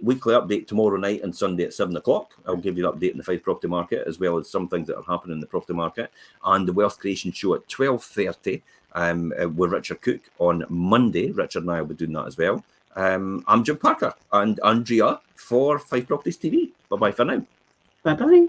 weekly update tomorrow night and Sunday at 7 o'clock. I'll give you an update in the Fife property market, as well as some things that are happening in the property market, and the Wealth Creation Show at 12:30 with Richard Cook on Monday. Richard and I will be doing that as well. I'm Jim Parker and Andrea for Fife Properties TV. Bye-bye for now. Bye-bye.